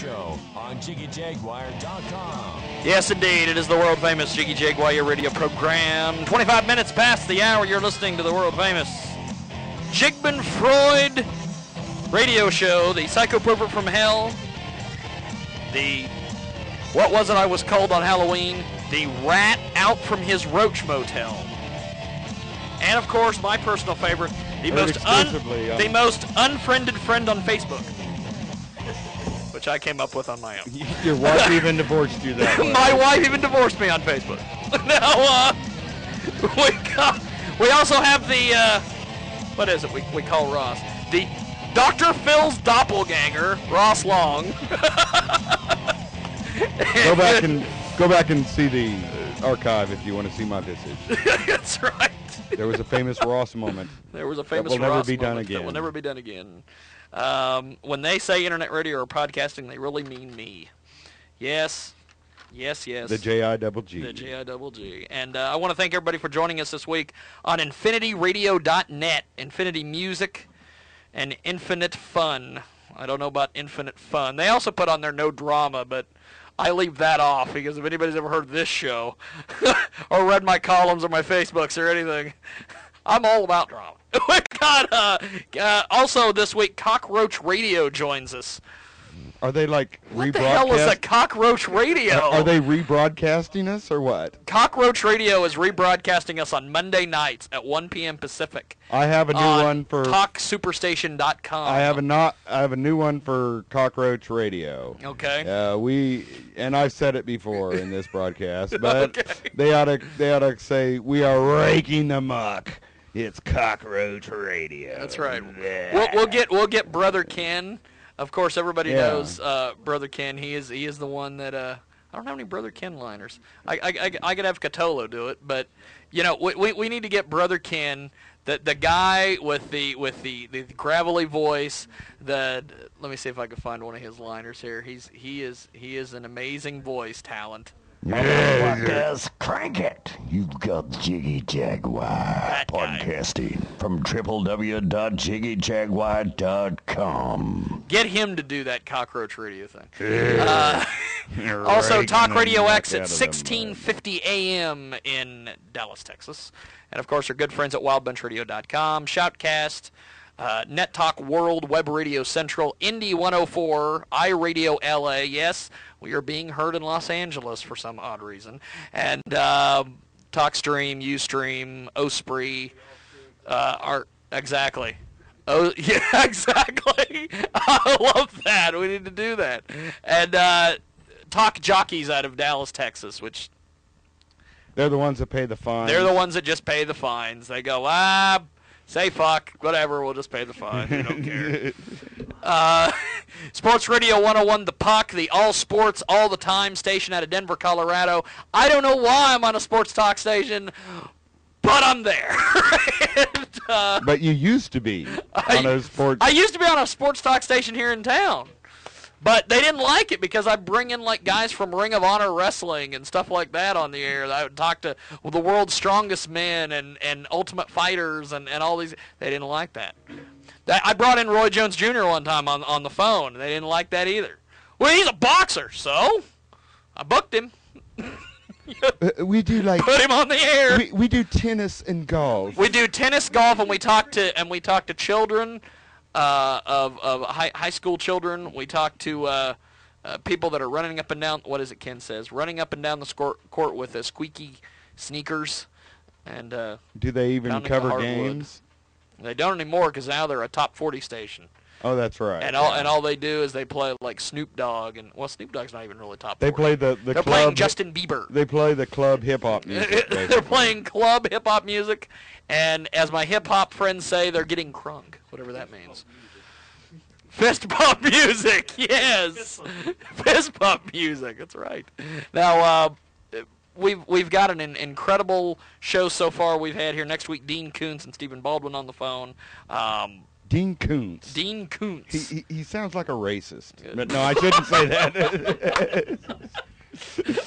Show on JiggyJaguar.com. Yes, indeed. It is the world-famous Jiggy Jaguar radio program. 25 minutes past the hour, you're listening to the world-famous Jigman Freud radio show, the Psycho Pervert from Hell, the, what was it I was called on Halloween? The Rat Out from His Roach Motel. And, of course, my personal favorite, the most unfriended friend on Facebook, which I came up with on my own. Your wife even divorced you that way. My wife even divorced me on Facebook. Now, we also have the, what is it we call Ross? The Dr. Phil's doppelganger, Ross Long. Go back and see the archive if you want to see my visage. That's right. There was a famous Ross moment. There was a famous that will Ross never be moment done again. that will never be done again. When they say internet radio or podcasting, they really mean me. Yes. Yes, yes. The J-I-double-G. The J-I-double-G. And I want to thank everybody for joining us this week on infinityradio.net. Infinity music and infinite fun. I don't know about infinite fun. They also put on there no drama, but I leave that off because if anybody's ever heard this show or read my columns or my Facebooks or anything, I'm all about drama. We got, also this week, Cockroach Radio joins us. Are they like rebroadcast? What the hell is a Cockroach Radio? Are they rebroadcasting us or what? Cockroach Radio is rebroadcasting us on Monday nights at 1 p.m. Pacific. I have a new one for TalkSuperstation.com. I have a new one for Cockroach Radio. Okay. I've said it before in this broadcast, but Okay. they ought to say we are raking the muck. It's Cockroach Radio. That's right. We'll get Brother Ken. Of course, everybody knows Brother Ken. He is the one that I don't have any Brother Ken liners. I could have Catolo do it, but you know we need to get Brother Ken, the guy with the gravelly voice. Let me see if I can find one of his liners here. He is an amazing voice talent. Podcast, crank it. You've got Jiggy Jaguar podcasting from www.jiggyjaguar.com. Get him to do that Cockroach Radio thing. Also, Talk Radio X at 1650 a.m. in Dallas, Texas. And, of course, our good friends at wildbunchradio.com, Shoutcast, Net Talk World, Web Radio Central, Indy 104, iRadio LA. Yes, we are being heard in Los Angeles for some odd reason. And TalkStream, Ustream, Osprey, exactly. Oh, yeah, exactly. I love that. We need to do that. And Talk Jockeys out of Dallas, Texas, which... They're the ones that pay the fines. They're the ones that just pay the fines. They go, say fuck, whatever, we'll just pay the fine. We don't care. Sports Radio 101, The Puck, the all sports, all the time station out of Denver, Colorado. I don't know why I'm on a sports talk station, but I'm there. But you used to be on a sports... I used to be on a sports talk station here in town. But they didn't like it because I bring in like guys from Ring of Honor Wrestling and stuff like that on the air. I would talk to the world's strongest men and Ultimate Fighters and all these. They didn't like that. I brought in Roy Jones Jr. one time on the phone, and they didn't like that either. Well, he's a boxer, so I booked him. We do like put him on the air. We do tennis and golf. We do tennis, golf, and we talk to children. Of high school children. We talk to people that are running up and down. What is it? Ken says running up and down the court with squeaky sneakers. And do they even cover games? They don't anymore because now they're a top 40 station. Oh, that's right. And all they do is they play like Snoop Dogg and Snoop Dogg's not even really top 40. They play They're club, playing Justin Bieber. They play the club hip hop music. They're playing club hip hop music, and as my hip hop friends say, they're getting crunk, whatever that means. Fist bump music, yes. Fist bump music, that's right. Now we've got an incredible show so far. We've had here next week Dean Koontz and Stephen Baldwin on the phone. Dean Koontz. Dean Koontz. He sounds like a racist. But no, I shouldn't say that.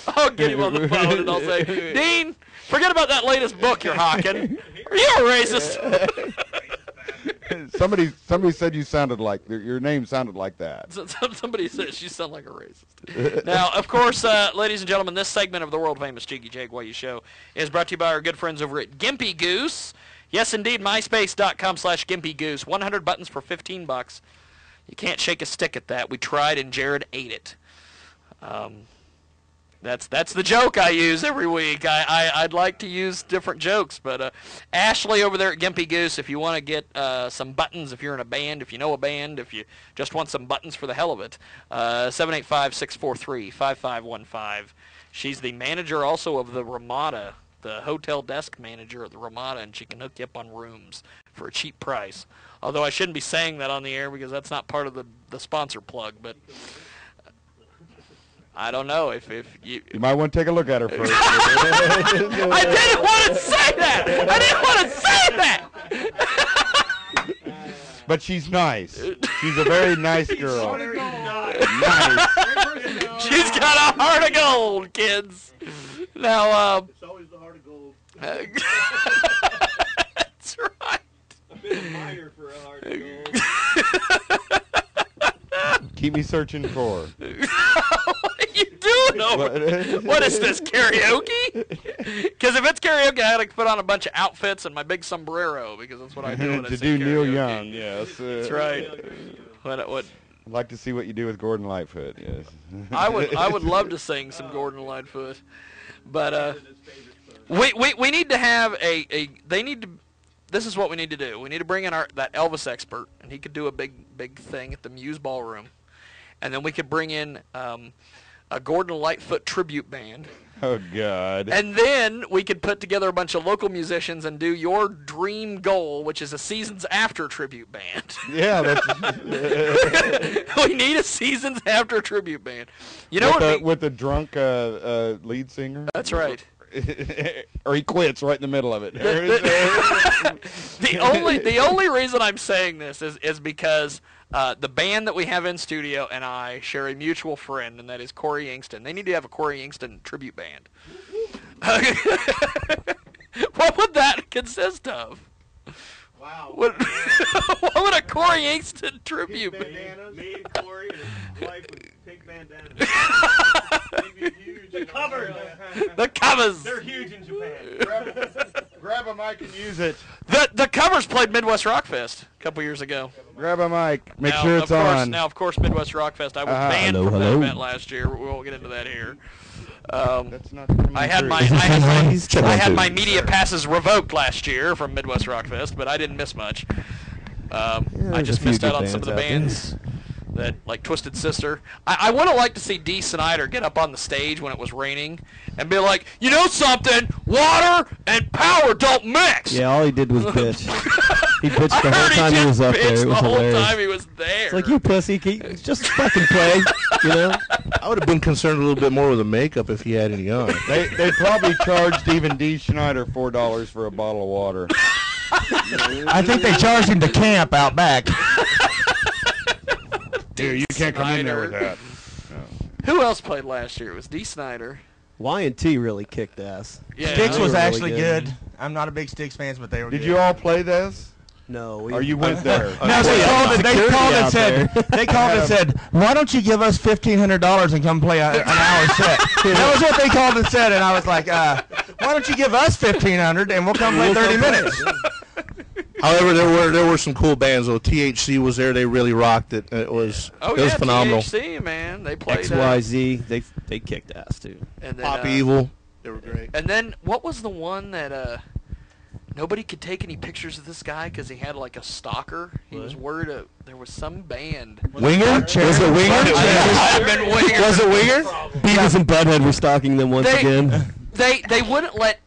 I'll get him on the phone and I'll say, Dean, forget about that latest book you're hawking. Are you a racist? Somebody said you sounded like your name sounded like that. Somebody says you sound like a racist. Now, of course, ladies and gentlemen, this segment of the world-famous Jiggy Jaguar show is brought to you by our good friends over at Gimpy Goose. Yes, indeed, myspace.com/GimpyGoose. 100 buttons for $15. You can't shake a stick at that. We tried, and Jared ate it. That's the joke I use every week. I'd like to use different jokes, but Ashley over there at Gimpy Goose, if you want to get some buttons, if you're in a band, if you know a band, if you just want some buttons for the hell of it, 785-643-5515. She's the manager also of the Ramada, the hotel desk manager at the Ramada, and she can hook you up on rooms for a cheap price. Although I shouldn't be saying that on the air because that's not part of the sponsor plug, but I don't know if you might want to take a look at her first. I didn't want to say that. But she's nice. She's a very nice girl. Nice. She's got a heart of gold, kids. Now, it's always the heart of gold. That's right. I've been a miner for a heart of gold. Keep me searching for. What are you doing over? What is this, karaoke? Because if it's karaoke, I got to put on a bunch of outfits and my big sombrero because that's what I do when I to sing do Neil karaoke. Young, yes. That's right. What? I'd like to see what you do with Gordon Lightfoot. Yes. I would love to sing some Gordon Lightfoot, but we need to have This is what we need to do. We need to bring in that Elvis expert, and he could do a big thing at the Muse Ballroom, and then we could bring in a Gordon Lightfoot tribute band. Oh, God. And then we could put together a bunch of local musicians and do your dream goal, which is a Seasons After tribute band. Yeah, that's... We need a Seasons After tribute band. You know with the drunk lead singer? That's right. Or he quits right in the middle of it. The only reason I'm saying this is because the band that we have in studio and I share a mutual friend, and that is Corey Ingston. They need to have a Corey Ingston tribute band. What would that consist of? Wow. What would a Corey Ingston tribute band? Me and Corey and his wife with pink bandanas. The covers. The covers. They're huge in Japan. Grab a mic and use it. The covers played Midwest Rock Fest a couple years ago. Grab a mic. Make Now, sure it's on. Now, of course, Midwest Rock Fest. I was banned from that event last year. We won't get into that here. That's not I had my media passes revoked last year from Midwest Rock Fest, but I didn't miss much. I just missed out on some of the bands that, like Twisted Sister. I would have liked to see Dee Snider get up on the stage when it was raining and be like, you know something, water and power don't mix. Yeah, all he did was bitch. He bitched the whole time he was up there. It was the hilarious. whole time he was there. It's like, you pussy, just fucking play, you know? I would have been concerned a little bit more with the makeup if he had any on. They probably charged even Dee Schneider $4 for a bottle of water. I think they charged him to camp out back. Dude, you can't come in there with that. No. Who else played last year? It was Dee Snider. Y&T really kicked ass. Yeah, Styx was really actually good. I'm not a big Styx fan, but they were good. Did you all play this? No. Or you went there? No, they called and said, why don't you give us $1,500 and come play an hour set? That was what they called and said, and I was like, why don't you give us $1,500 and we'll come play 30 minutes? However, there were some cool bands though. THC was there; they really rocked it. It was phenomenal. THC, man, they played XYZ. They kicked ass too. And then, Pop Evil, they were great. And then what was the one that nobody could take any pictures of this guy because he had like a stalker? He was worried there was some band. Winger? Was it Winger? Was it Winger? Beavis and Butthead were stalking them once again. They wouldn't let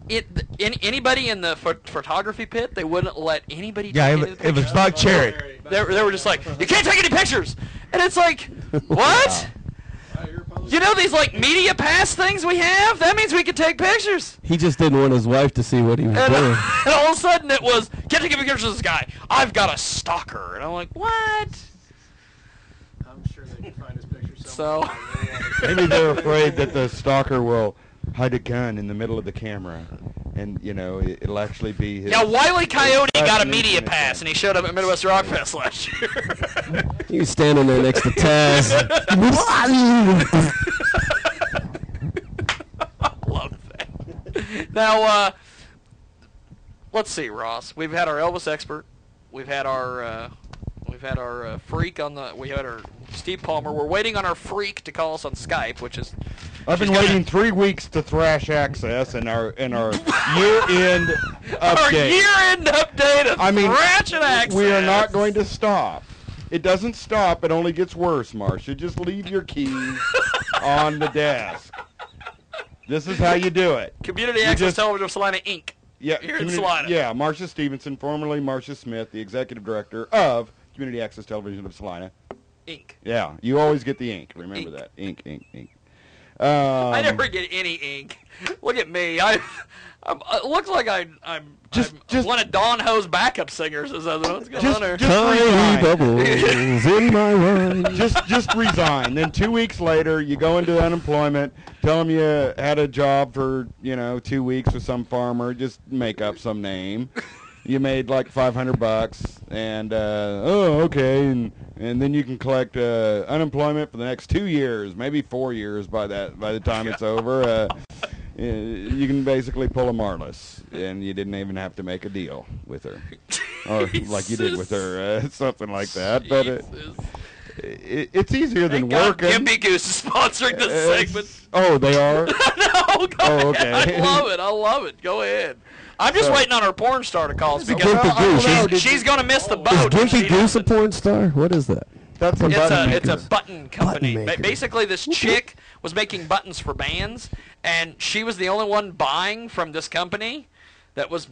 anybody in the photography pit. They wouldn't let anybody. Yeah, take it was Buck Cherry. They were just like, you can't take any pictures, and it's like, what? You know these like media pass things we have? That means we can take pictures. He just didn't want his wife to see what he was doing. And all of a sudden it was, can't take pictures of this guy. I've got a stalker, and I'm like, what? I'm sure they can find his picture somewhere. So Maybe they're afraid that the stalker will hide a gun in the middle of the camera. and it'll actually be his. Yeah, Wile E. Coyote got a assassination media attempt. pass, and he showed up at Midwest Rock Fest last year. You standing there next to Taz. Love that. Now, let's see, Ross. We've had our Elvis expert. We've had our freak on the. We had our Steve Palmer. We're waiting on our freak to call us on Skype, which is. I've been waiting 3 weeks to Thrash Access and our year-end update. Our year-end update of Thrash and Access. We are not going to stop. It doesn't stop. It only gets worse, Marcia. Just leave your keys on the desk. This is how you do it. Community Access Television of Salina, Inc. Yeah, here in Salina. Yeah, Marcia Stevenson, formerly Marcia Smith, the executive director of Community Access Television of Salina. Inc. Yeah, you always get the ink. Remember that. Ink. I never get any ink. Look at me. It looks like I'm one of Don Ho's backup singers. Is that what's going on there? Tiny bubbles in my wine. Just resign. Then 2 weeks later, you go into unemployment. Tell them you had a job for 2 weeks with some farmer. Just make up some name. You made like $500, and okay, and then you can collect unemployment for the next 2 years, maybe 4 years by the time it's over. You can basically pull a Marlis, and you didn't even have to make a deal with her, or like you did with her, something like that. But it's easier than working. Gimpy Goose is sponsoring this segment. Oh, they are? No, go ahead. Okay. I love it. Go ahead. I'm just waiting on our porn star to call us because she's going to miss the boat. Is Gimpy Goose a porn star? What is that? That's it's a button company. Button maker. Basically, this chick was making buttons for bands, and she was the only one buying from this company that was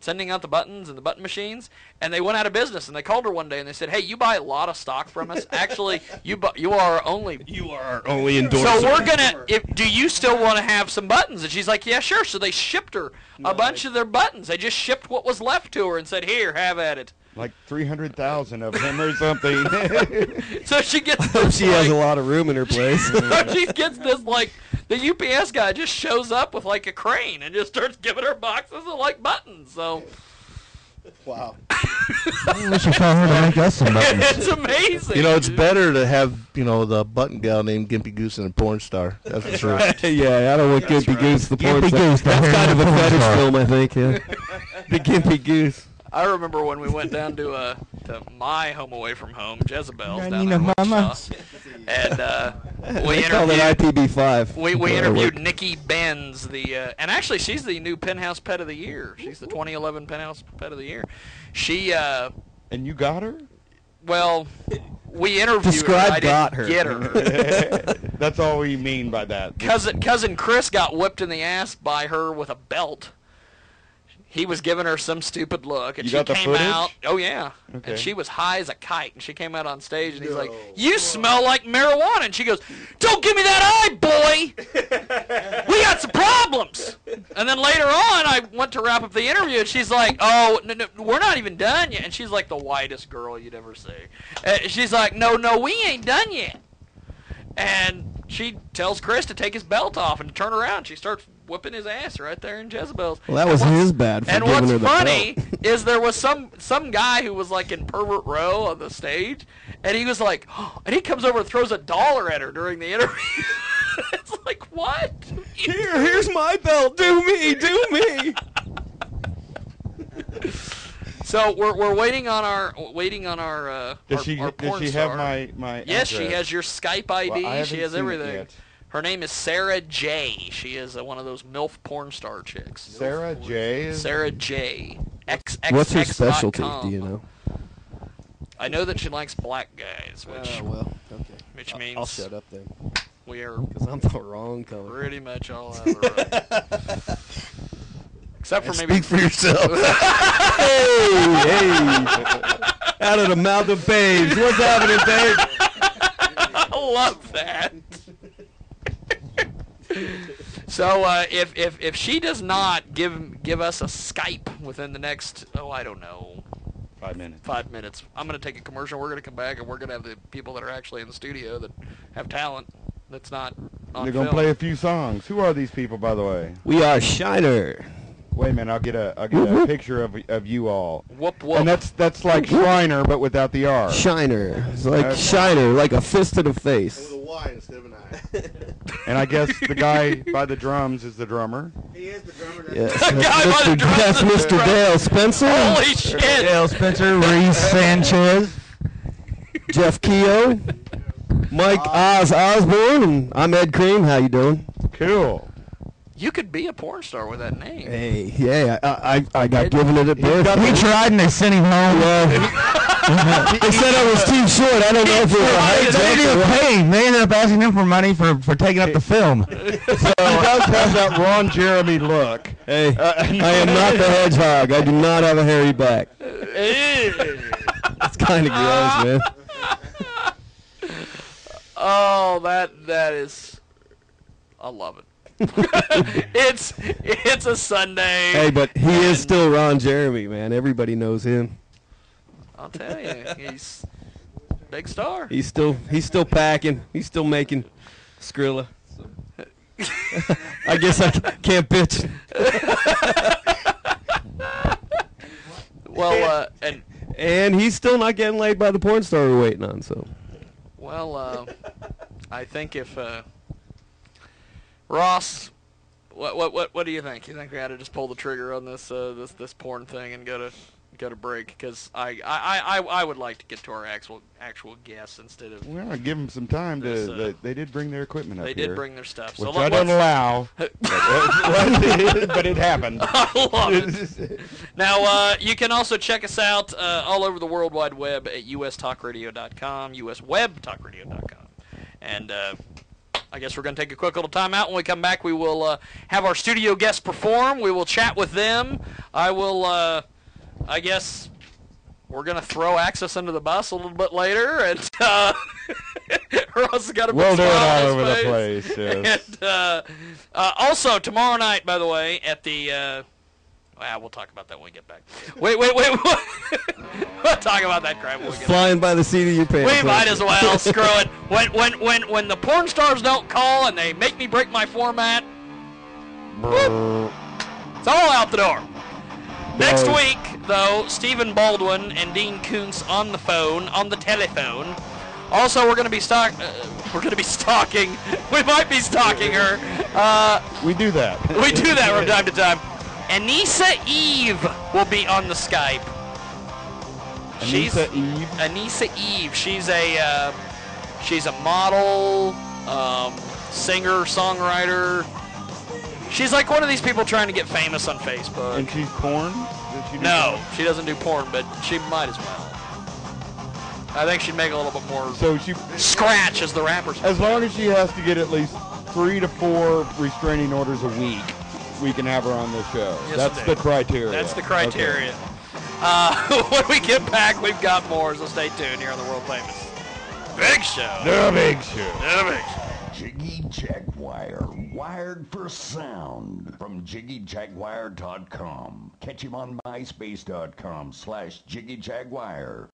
sending out the buttons and the button machines, and they went out of business. And they called her one day and they said, "Hey, you buy a lot of stock from us. Actually, you are our only endorser. So we're gonna. Do you still want to have some buttons?" And she's like, "Yeah, sure." So they shipped her a bunch of their buttons. They just shipped what was left to her and said, "Here, have at it." Like 300,000 of them or something. So she gets this, she has a lot of room in her place. She gets this, like, the UPS guy just shows up with, like, a crane and just starts giving her boxes of, like, buttons. So. Wow. We should call her to make us some buttons. It's amazing. It's better to have, the button gal named Gimpy Goose than a porn star. That's for sure. Yeah, I don't want Gimpy Goose, the porn star. That's kind of a fetish film, I think, yeah. The Gimpy Goose. I remember when we went down to my home away from home, Jezebel's, down Nina in Mama. Wichita, and we called it IPB5. We interviewed Nikki Benz, and actually she's the new Penthouse Pet of the Year. She's the 2011 Penthouse Pet of the Year. She and you got her? Well, we interviewed her. I didn't get her. That's all we mean by that. Cousin Chris got whipped in the ass by her with a belt. He was giving her some stupid look, and she came out. Oh yeah, okay. And she was high as a kite, and she came out on stage, and he's like, "You smell like marijuana," and she goes, "Don't give me that eye, boy. We got some problems." And then later on, I went to wrap up the interview, and she's like, "Oh, no, we're not even done yet." And she's like the whitest girl you'd ever see. She's like, "No, we ain't done yet." And she tells Chris to take his belt off and to turn around. She starts whipping his ass right there in Jezebel's. Well, that was his bad for giving her the belt. And what's funny is there was some guy who was like in pervert row on the stage, and he was like, and he comes over and throws $1 at her during the interview. It's like, what? Here's my belt. Do me. So we're waiting on our our Does she porn have star. my Yes, address? she has your Skype ID. Well, She has everything. Yet. Her name is Sarah J. She is one of those MILF porn star chicks. Sarah J. Sarah J. What's her specialty? Do you know? I know that she likes black guys, which Okay. means I'll shut up then. We are because I'm the wrong color. Pretty much all out of the road. Except for maybe. Speak for yourself. hey! Out of the mouth of babes. What's happening, babe? I love that. So if she does not give us a Skype within the next I don't know 5 minutes. 5 minutes, I'm gonna take a commercial. We're gonna come back and we're gonna have the people that are actually in the studio that have talent that's not on They're gonna film. play a few songs. Who are these people, by the way? We are Shiner. Wait a minute, I'll get a picture of you all. Whoop whoop. And that's like Shriner, but without the R. Shiner. It's like Shiner, like a fist to the face. With a Y instead of an I. And I guess the guy by the drums is the drummer. He is the drummer. Yes, The guy by the drums that's is the Mr. Dale Spencer. Holy shit! Dale Spencer, Reese Sanchez, Jeff Keogh, Mike Osborne, and I'm Ed Cream. How you doing? Cool. You could be a porn star with that name. Hey, yeah, I got given it at birth. he tried and they sent him home. They said I was too short. I don't know if it was a high They jump didn't or even what. pay him. They ended up asking him for money for taking up the film. He does have that Ron Jeremy look. Hey, I am not the hedgehog. I do not have a hairy back. It's kind of gross, man. Oh, that is, I love it. it's a Sunday. Hey, but he is still Ron Jeremy, man. Everybody knows him. I'll tell you, he's big star. He's still packing. He's still making Skrilla. I guess I can't bitch. Well, And he's still not getting laid by the porn star we're waiting on. So. well, I think if Ross, what do you think? You think we ought to just pull the trigger on this this porn thing and go to break? Because I would like to get to our actual guests instead of. Well, give them some time to. They did bring their equipment up They here. did bring their stuff, Which so I don't allow. But it happened. I love it. Now, you can also check us out all over the World Wide Web at ustalkradio.com, uswebtalkradio.com. And I guess we're going to take a quick little time out. When we come back, we will have our studio guests perform. We will chat with them. I will, I guess, we're going to throw Access under the bus a little bit later. And Ross has got a big We'll do it smile all on over his the face. place, yes. And also, tomorrow night, by the way, at the... we'll talk about that when we get back. Wait. We'll talk about that crap when we get back. Flying by the seat of your pants. We might as well. Screw it. When the porn stars don't call and they make me break my format, whoop, it's all out the door. Next week, though, Stephen Baldwin and Dean Koontz on the telephone. Also, we're going to be stalking. We might be stalking her. We do that. We do that from time to time. Anissa Eve will be on the Skype. Anissa Eve. She's a model, singer, songwriter. She's like one of these people trying to get famous on Facebook. And she's porn? No, she doesn't do porn, but she might as well. I think she'd make a little bit more. So she scratch, as the rappers. As long as she has to get at least 3 to 4 restraining orders a week, we can have her on the show. Yes, That's the criteria. That's the criteria. Okay. When we get back, we've got more, so stay tuned here on the world famous Big Show. The Big Show. The Big Show. Jiggy Jaguar, wired for sound from JiggyJaguar.com. Catch him on MySpace.com/JiggyJaguar.